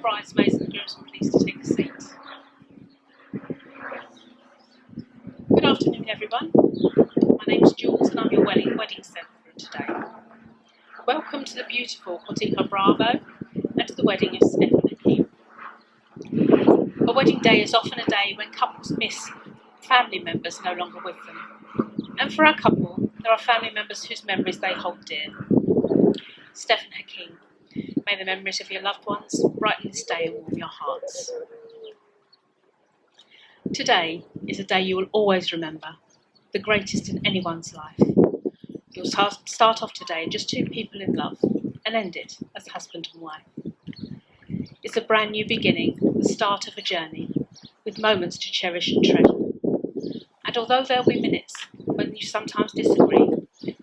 Bridesmaids and groomsmen, please to take a seat. Good afternoon, everyone. My name is Jules and I'm your wedding celebrant today. Welcome to the beautiful Portico Bravo and to the wedding of Steph and Hakim. A wedding day is often a day when couples miss family members no longer with them. And for our couple, there are family members whose memories they hold dear. Steph and Hakim, may the memories of your loved ones brighten this day and warm your hearts. Today is a day you will always remember, the greatest in anyone's life. You'll start off today just two people in love and end it as husband and wife. It's a brand new beginning, the start of a journey, with moments to cherish and treasure. And although there will be minutes when you sometimes disagree,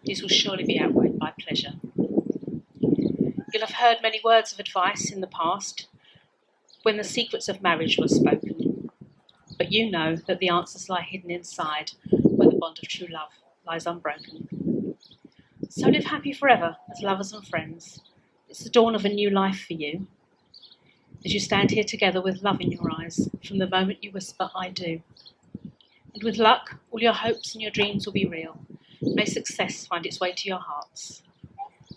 these will surely be outweighed by pleasure. You'll have heard many words of advice in the past when the secrets of marriage were spoken, but you know that the answers lie hidden inside where the bond of true love lies unbroken. So live happy forever as lovers and friends. It's the dawn of a new life for you, as you stand here together with love in your eyes from the moment you whisper, I do. And with luck, all your hopes and your dreams will be real. May success find its way to your hearts.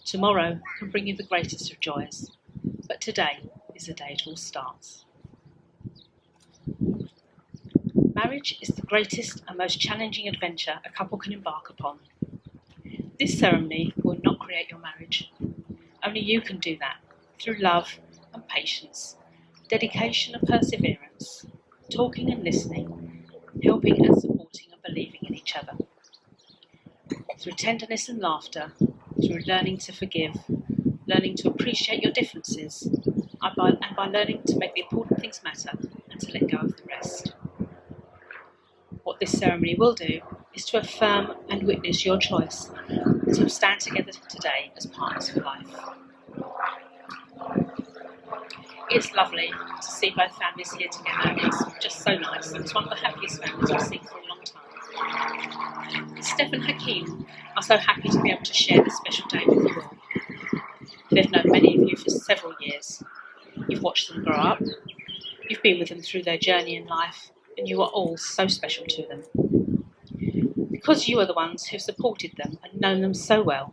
Tomorrow can bring you the greatest of joys, but today is the day it all starts. Marriage is the greatest and most challenging adventure a couple can embark upon. This ceremony will not create your marriage. Only you can do that through love and patience, dedication and perseverance, talking and listening, helping and supporting and believing in each other. Through tenderness and laughter, through learning to forgive, learning to appreciate your differences, and by learning to make the important things matter and to let go of the rest. What this ceremony will do is to affirm and witness your choice to stand together today as partners for life. It's lovely to see both families here together. It's just so nice, and it's one of the happiest families I've seen for a long time. Steph and Hakim are so happy to be able to share this special day with you all. They've known many of you for several years. You've watched them grow up. You've been with them through their journey in life, and you are all so special to them. Because you are the ones who supported them and known them so well,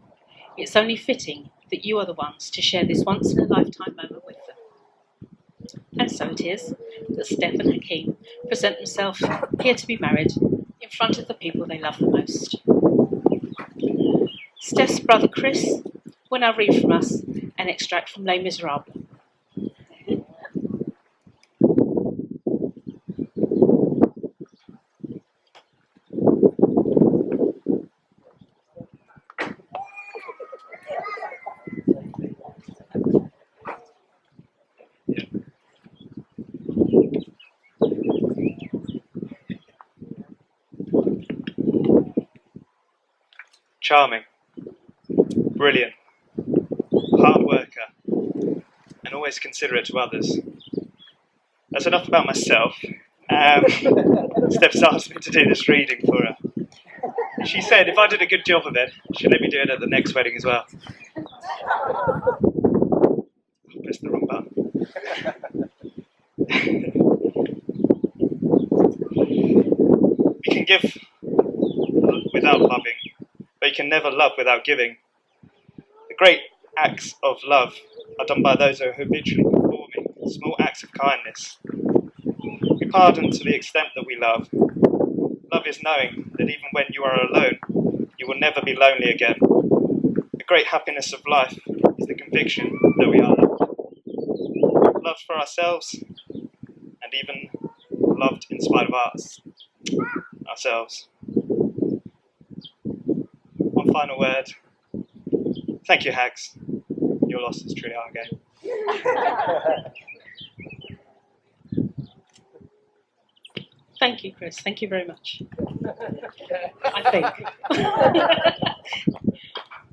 it's only fitting that you are the ones to share this once-in-a-lifetime moment with them. And so it is that Steph and Hakim present themselves here to be married in front of the people they love the most. Steph's brother Chris will now read from us an extract from Les Miserables. Charming, brilliant, hard worker, and always considerate to others. That's enough about myself. Steph's asked me to do this reading for her. She said if I did a good job of it, she'd let me do it at the next wedding as well. I pressed the wrong button. You can give without loving, but you can never love without giving. The great acts of love are done by those who are habitually performing small acts of kindness. We pardon to the extent that we love. Love is knowing that even when you are alone, you will never be lonely again. The great happiness of life is the conviction that we are loved. Loved for ourselves, and even loved in spite of ourselves. One final word. Thank you, Hags. Your loss is truly our gain. Thank you, Chris. Thank you very much. I think.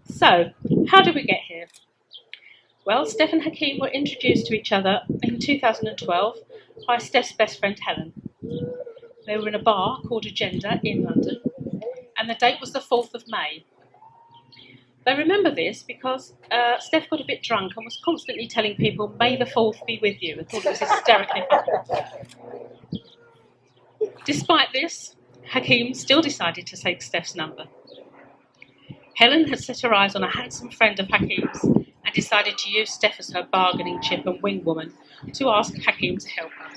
So, how did we get here? Well, Steph and Hakim were introduced to each other in 2012 by Steph's best friend Helen. They were in a bar called Agenda in London, and the date was the 4th of May. They remember this because Steph got a bit drunk and was constantly telling people, "May the 4th be with you," and thought it was hysterically funny. Despite this, Hakim still decided to take Steph's number. Helen had set her eyes on a handsome friend of Hakim's and decided to use Steph as her bargaining chip and wing woman to ask Hakim to help her.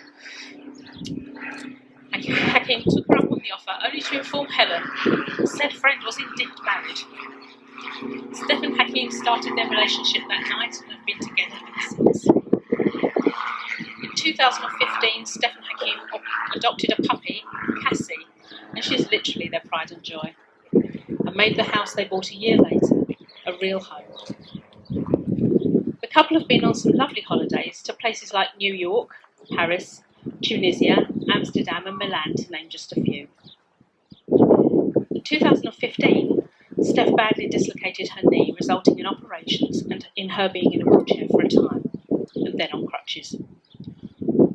Hakim took her up on the offer only to inform Helen that said friend was indeed married. Steph and Hakim started their relationship that night and have been together ever since. In 2015, Steph and Hakim adopted a puppy, Cassie, and she's literally their pride and joy, and made the house they bought a year later a real home. The couple have been on some lovely holidays to places like New York, Paris, Tunisia, Amsterdam and Milan, to name just a few. 2015, Steph badly dislocated her knee, resulting in operations and in her being in a wheelchair for a time, and then on crutches.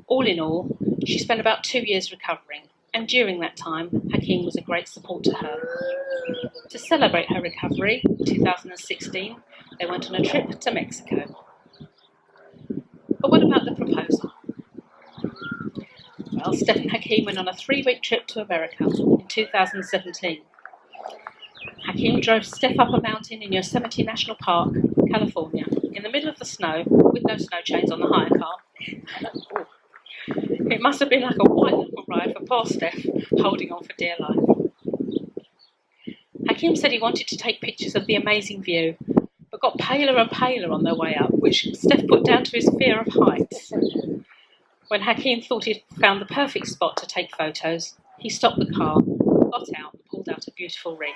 All in all, she spent about 2 years recovering, and during that time, Hakim was a great support to her. To celebrate her recovery, in 2016, they went on a trip to Mexico. But what about the proposal? Well, Steph and Hakim went on a 3-week trip to America in 2017. Hakim drove Steph up a mountain in Yosemite National Park, California, in the middle of the snow, with no snow chains on the hire car. It must have been like a white-knuckle ride for poor Steph, holding on for dear life. Hakim said he wanted to take pictures of the amazing view, but got paler and paler on their way up, which Steph put down to his fear of heights. When Hakim thought he'd found the perfect spot to take photos, he stopped the car, got out, and pulled out a beautiful ring.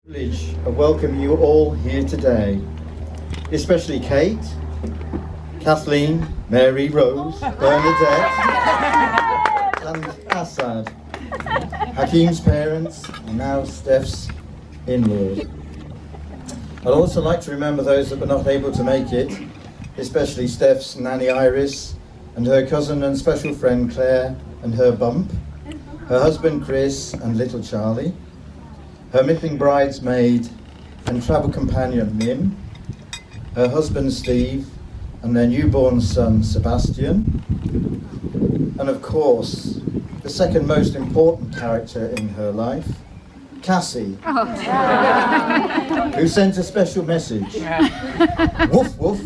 Privilege of welcoming you all here today, especially Kate, Kathleen, Mary, Rose, Bernadette, and Assad, Hakim's parents, and now Steph's in-laws. I'd also like to remember those that were not able to make it, especially Steph's nanny Iris, and her cousin and special friend Claire and her bump, her husband Chris and little Charlie, her missing bridesmaid and travel companion Mim, her husband Steve, and their newborn son Sebastian, and of course, the second most important character in her life, Cassie, who sent a special message. Woof woof.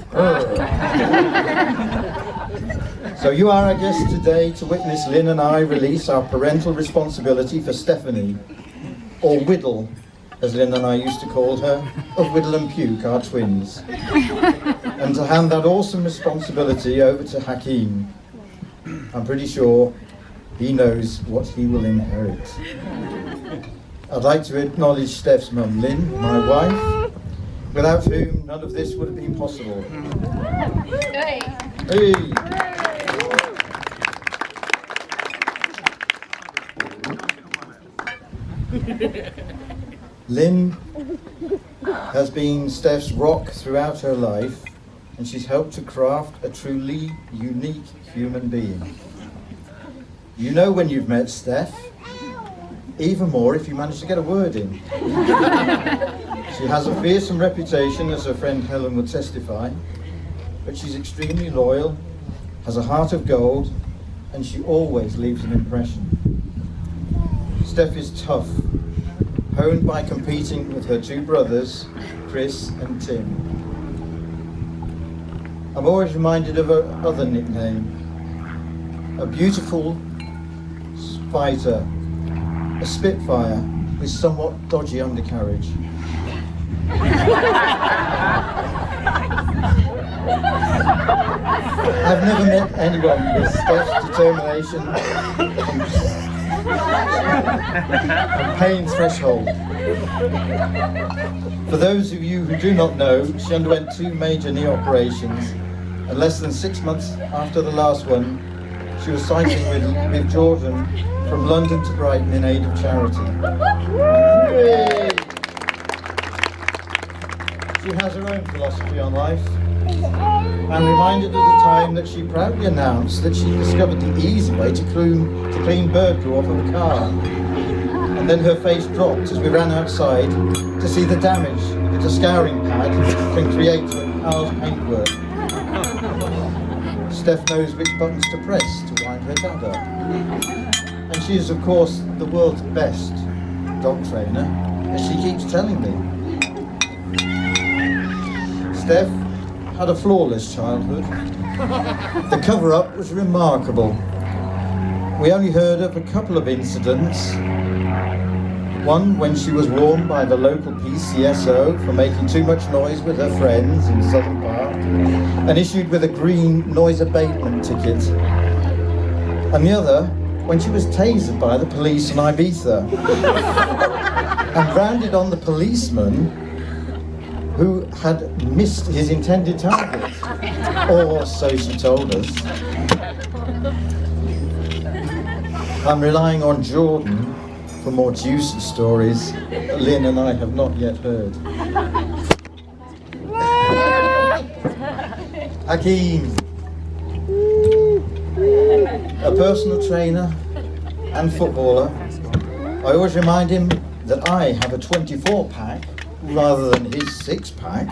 So you are our guests today to witness Lynn and I release our parental responsibility for Stephanie, or Whittle, as Lynn and I used to call her, of Whittle and Puke, our twins, and to hand that awesome responsibility over to Hakim. I'm pretty sure he knows what he will inherit. I'd like to acknowledge Steph's mum, Lynn, my wife, without whom none of this would have been possible. Hey! Lynn has been Steph's rock throughout her life, and she's helped to craft a truly unique human being. You know when you've met Steph, even more if you manage to get a word in. She has a fearsome reputation, as her friend Helen would testify, but she's extremely loyal, has a heart of gold, and she always leaves an impression. Steph is tough, honed by competing with her 2 brothers, Chris and Tim. I'm always reminded of her other nickname, a beautiful fighter, a Spitfire with somewhat dodgy undercarriage. I've never met anyone with Steph's determination and pain threshold. For those of you who do not know, she underwent 2 major knee operations, and less than 6 months after the last one, she was cycling with Jordan from London to Brighton in aid of charity. Yay! She has her own philosophy on life, and reminded at the time that she proudly announced that she discovered the easy way to clean bird poo off of a car. And then her face dropped as we ran outside to see the damage that a scouring pad can create to a car's paintwork. Steph knows which buttons to press to wind her dad up. And she is, of course, the world's best dog trainer, as she keeps telling me. Steph had a flawless childhood. The cover-up was remarkable. We only heard of a couple of incidents. One when she was warned by the local PCSO for making too much noise with her friends in Southern Park and issued with a green noise abatement ticket. And the other when she was tasered by the police in Ibiza and rounded on the policeman who had missed his intended target, or so she told us. I'm relying on Jordan for more juicy stories that Lynn and I have not yet heard. Hakim, a personal trainer and footballer, I always remind him that I have a 24-pack rather than his 6-pack.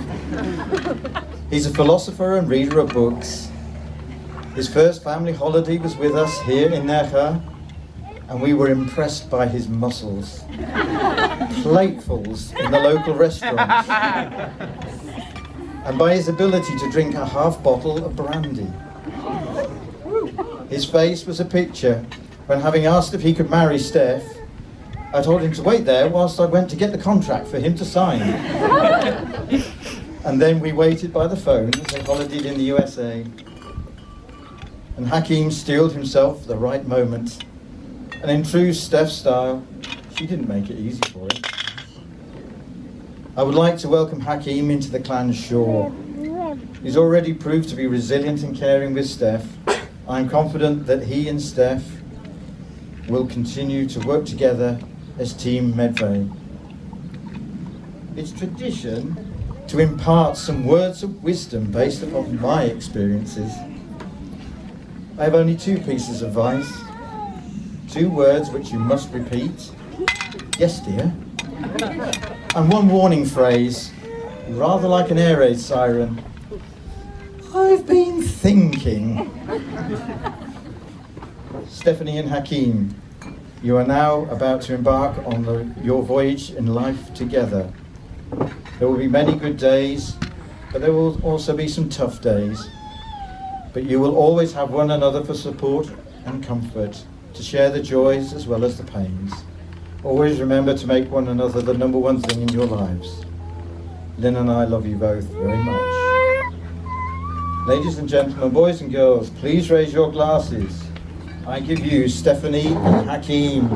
He's a philosopher and reader of books. His first family holiday was with us here in Necha, and we were impressed by his muscles. Platefuls in the local restaurants. And by his ability to drink a half bottle of brandy. His face was a picture when, having asked if he could marry Steph, I told him to wait there whilst I went to get the contract for him to sign. And then we waited by the phone as they holidayed in the USA. And Hakim steeled himself for the right moment. And in true Steph style, she didn't make it easy for him. I would like to welcome Hakim into the clan's shore. He's already proved to be resilient and caring with Steph. I'm confident that he and Steph will continue to work together as Team Medvay. It's tradition to impart some words of wisdom based upon my experiences. I have only 2 pieces of advice, 2 words which you must repeat. Yes, dear. And 1 warning phrase, rather like an air raid siren. I've been thinking. Stephanie and Hakim, you are now about to embark on your voyage in life together. There will be many good days, but there will also be some tough days. But you will always have one another for support and comfort, to share the joys as well as the pains. Always remember to make one another the number 1 thing in your lives. Lynn and I love you both very much. Ladies and gentlemen, boys and girls, please raise your glasses. I give you Stephanie and Hakim.